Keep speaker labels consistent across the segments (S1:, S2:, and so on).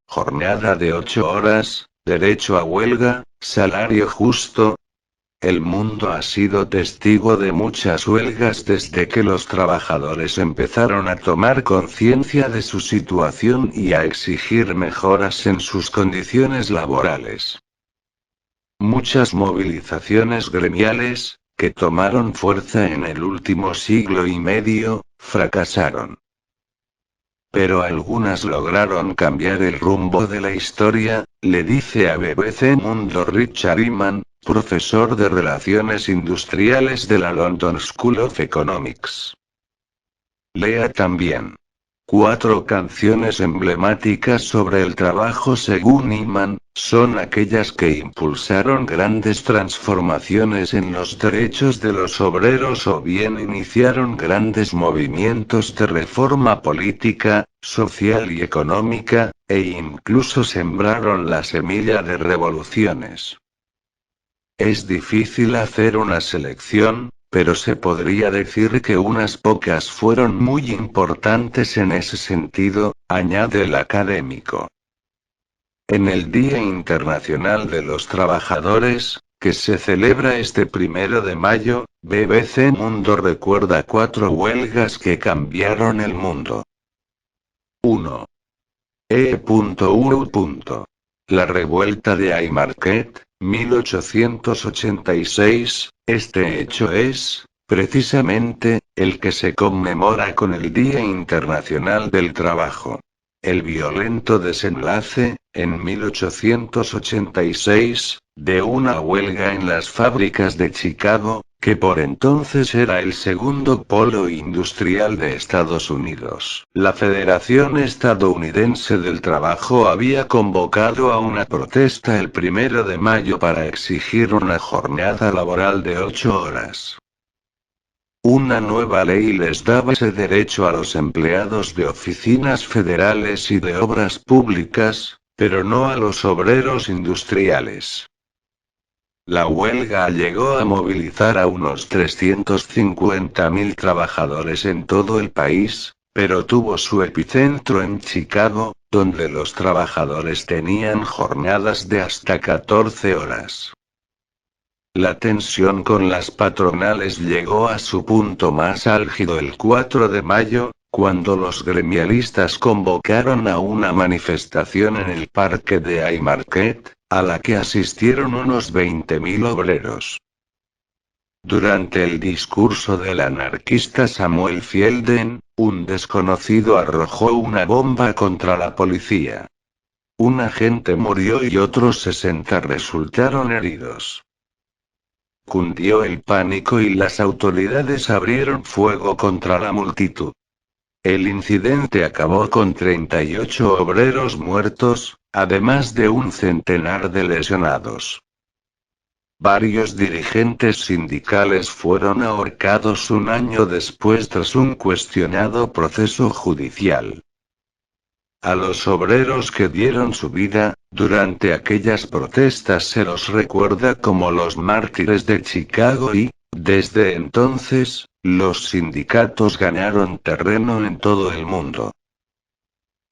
S1: Jornada de 8 horas, derecho a huelga, salario justo. El mundo ha sido testigo de muchas huelgas desde que los trabajadores empezaron a tomar conciencia de su situación y a exigir mejoras en sus condiciones laborales. Muchas movilizaciones gremiales, que tomaron fuerza en el último siglo y medio, fracasaron. Pero algunas lograron cambiar el rumbo de la historia, le dice a BBC Mundo Richard Eman, profesor de Relaciones Industriales de la London School of Economics. Lea también. 4 canciones emblemáticas sobre el trabajo según Eman, son aquellas que impulsaron grandes transformaciones en los derechos de los obreros o bien iniciaron grandes movimientos de reforma política, social y económica, e incluso sembraron la semilla de revoluciones. Es difícil hacer una selección, pero se podría decir que unas pocas fueron muy importantes en ese sentido, añade el académico. En el Día Internacional de los Trabajadores, que se celebra este 1 de mayo, BBC Mundo recuerda 4 huelgas que cambiaron el mundo. 1. La revuelta de Haymarket, 1886, este hecho es, precisamente, el que se conmemora con el Día Internacional del Trabajo. El violento desenlace, en 1886, de una huelga en las fábricas de Chicago, que por entonces era el segundo polo industrial de Estados Unidos. La Federación Estadounidense del Trabajo había convocado a una protesta el 1 de mayo para exigir una jornada laboral de 8 horas. Una nueva ley les daba ese derecho a los empleados de oficinas federales y de obras públicas, pero no a los obreros industriales. La huelga llegó a movilizar a unos 350.000 trabajadores en todo el país, pero tuvo su epicentro en Chicago, donde los trabajadores tenían jornadas de hasta 14 horas. La tensión con las patronales llegó a su punto más álgido el 4 de mayo, cuando los gremialistas convocaron a una manifestación en el parque de Haymarket, a la que asistieron unos 20.000 obreros. Durante el discurso del anarquista Samuel Fielden, un desconocido arrojó una bomba contra la policía. Un agente murió y otros 60 resultaron heridos. Cundió el pánico y las autoridades abrieron fuego contra la multitud. El incidente acabó con 38 obreros muertos, además de un centenar de lesionados. Varios dirigentes sindicales fueron ahorcados un año después tras un cuestionado proceso judicial. A los obreros que dieron su vida, durante aquellas protestas se los recuerda como los mártires de Chicago y, desde entonces, los sindicatos ganaron terreno en todo el mundo.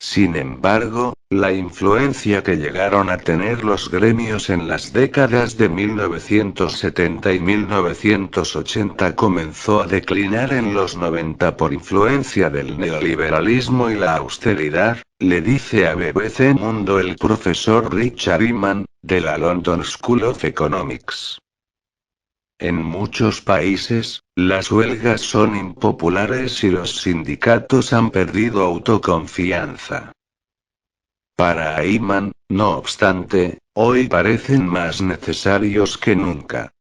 S1: Sin embargo, la influencia que llegaron a tener los gremios en las décadas de 1970 y 1980 comenzó a declinar en los 90 por influencia del neoliberalismo y la austeridad, le dice a BBC Mundo el profesor Richard Eman, de la London School of Economics. En muchos países, las huelgas son impopulares y los sindicatos han perdido autoconfianza. Para Eman, no obstante, hoy parecen más necesarios que nunca.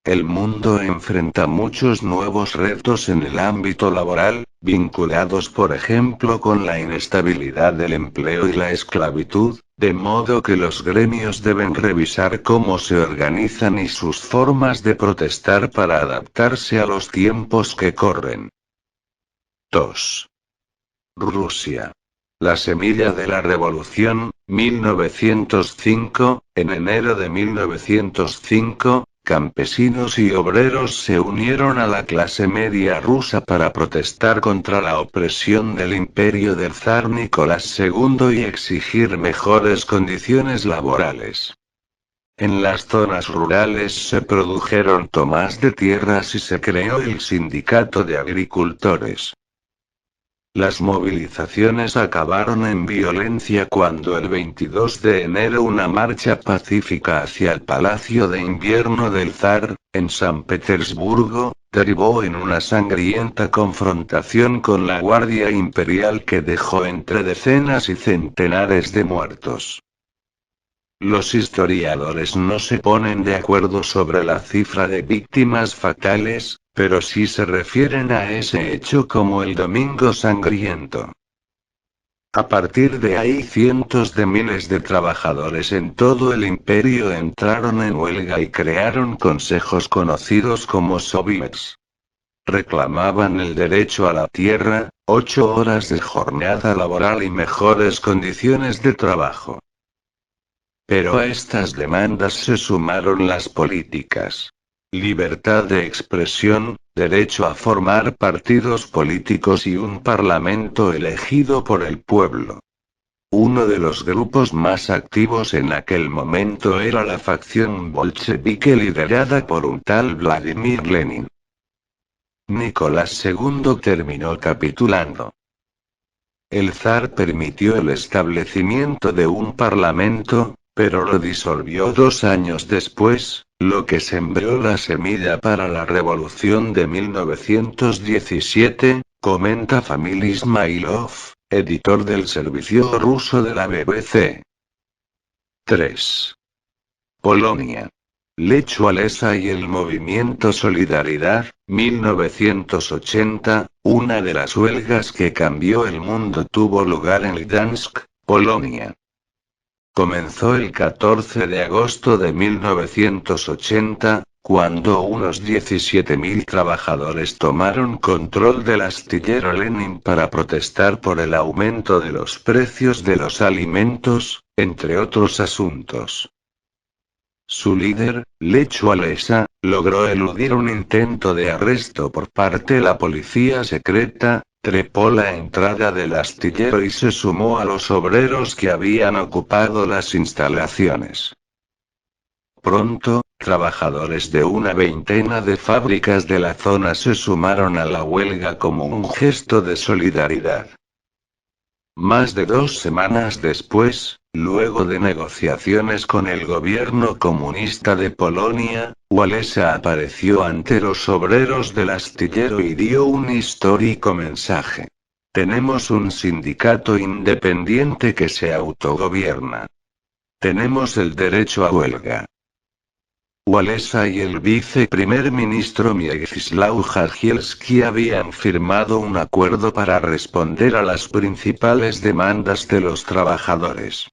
S1: El mundo enfrenta muchos nuevos retos en el ámbito laboral, vinculados por ejemplo con la inestabilidad del empleo y la esclavitud, de modo que los gremios deben revisar cómo se organizan y sus formas de protestar para adaptarse a los tiempos que corren. 2. Rusia. La semilla de la revolución, 1905, en enero de 1905, campesinos y obreros se unieron a la clase media rusa para protestar contra la opresión del imperio del zar Nicolás II y exigir mejores condiciones laborales. En las zonas rurales se produjeron tomas de tierras y se creó el Sindicato de Agricultores. Las movilizaciones acabaron en violencia cuando el 22 de enero una marcha pacífica hacia el Palacio de Invierno del Zar, en San Petersburgo, derivó en una sangrienta confrontación con la Guardia Imperial que dejó entre decenas y centenares de muertos. Los historiadores no se ponen de acuerdo sobre la cifra de víctimas fatales, pero sí se refieren a ese hecho como el Domingo Sangriento. A partir de ahí cientos de miles de trabajadores en todo el imperio entraron en huelga y crearon consejos conocidos como soviets. Reclamaban el derecho a la tierra, 8 horas de jornada laboral y mejores condiciones de trabajo. Pero a estas demandas se sumaron las políticas. Libertad de expresión, derecho a formar partidos políticos y un parlamento elegido por el pueblo. Uno de los grupos más activos en aquel momento era la facción bolchevique liderada por un tal Vladimir Lenin. Nicolás II terminó capitulando. El zar permitió el establecimiento de un parlamento, pero lo disolvió 2 años después, lo que sembró la semilla para la revolución de 1917, comenta Famil Ismailov, editor del servicio ruso de la BBC. 3. Polonia. Lech Walesa y el movimiento Solidaridad, 1980, una de las huelgas que cambió el mundo tuvo lugar en Gdansk, Polonia. Comenzó el 14 de agosto de 1980, cuando unos 17.000 trabajadores tomaron control del astillero Lenin para protestar por el aumento de los precios de los alimentos, entre otros asuntos. Su líder, Lech Walesa, logró eludir un intento de arresto por parte de la policía secreta, trepó la entrada del astillero y se sumó a los obreros que habían ocupado las instalaciones. Pronto, trabajadores de una veintena de fábricas de la zona se sumaron a la huelga como un gesto de solidaridad. Más de 2 semanas después, luego de negociaciones con el gobierno comunista de Polonia, Walesa apareció ante los obreros del astillero y dio un histórico mensaje. Tenemos un sindicato independiente que se autogobierna. Tenemos el derecho a huelga. Walesa y el viceprimer ministro Mieczysław Jagielski habían firmado un acuerdo para responder a las principales demandas de los trabajadores.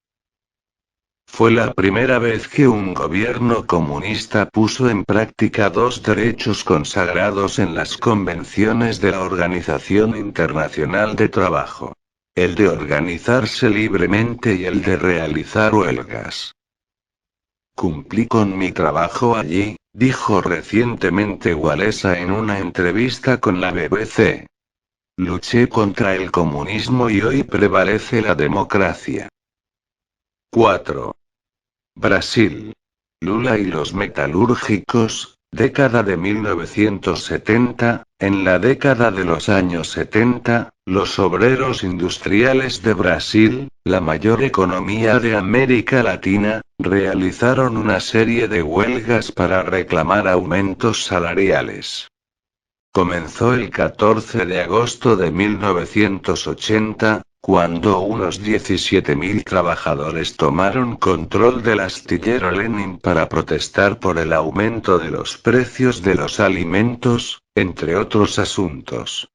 S1: Fue la primera vez que un gobierno comunista puso en práctica 2 derechos consagrados en las convenciones de la Organización Internacional de Trabajo: el de organizarse libremente y el de realizar huelgas. Cumplí con mi trabajo allí, dijo recientemente Walesa en una entrevista con la BBC. Luché contra el comunismo y hoy prevalece la democracia. 4. Brasil. Lula y los metalúrgicos, década de 1970. En la década de los años 70, los obreros industriales de Brasil, la mayor economía de América Latina, realizaron una serie de huelgas para reclamar aumentos salariales. Comenzó el 14 de agosto de 1980, cuando unos 17.000 trabajadores tomaron control del astillero Lenin para protestar por el aumento de los precios de los alimentos, entre otros asuntos.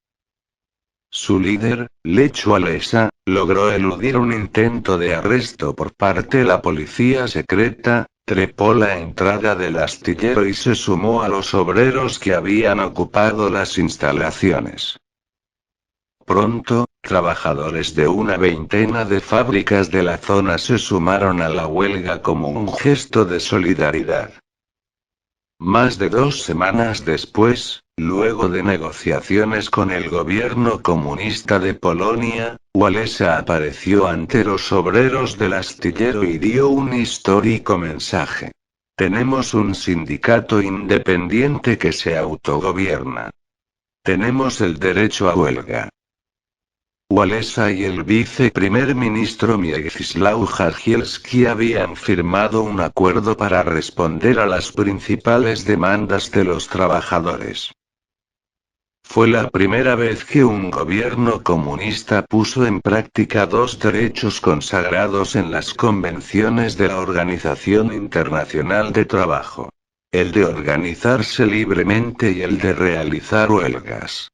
S1: Su líder, Lech Walesa, logró eludir un intento de arresto por parte de la policía secreta, trepó la entrada del astillero y se sumó a los obreros que habían ocupado las instalaciones. Pronto, Trabajadores de una veintena de fábricas de la zona se sumaron a la huelga como un gesto de solidaridad. Más de 2 semanas después, luego de negociaciones con el gobierno comunista de Polonia, Walesa apareció ante los obreros del astillero y dio un histórico mensaje. Tenemos un sindicato independiente que se autogobierna. Tenemos el derecho a huelga. Walesa y el viceprimer ministro Mieczysław Jardzielski habían firmado un acuerdo para responder a las principales demandas de los trabajadores. Fue la primera vez que un gobierno comunista puso en práctica dos derechos consagrados en las convenciones de la Organización Internacional de Trabajo: el de organizarse libremente y el de realizar huelgas.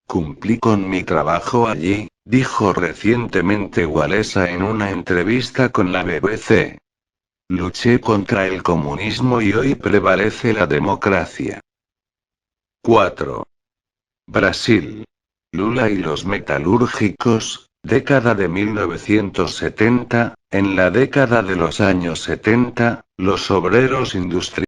S1: Cumplí con mi trabajo allí, dijo recientemente Walesa en una entrevista con la BBC. Luché contra el comunismo y hoy prevalece la democracia. 4. Brasil. Lula y los metalúrgicos, década de 1970, en la década de los años 70, los obreros industriales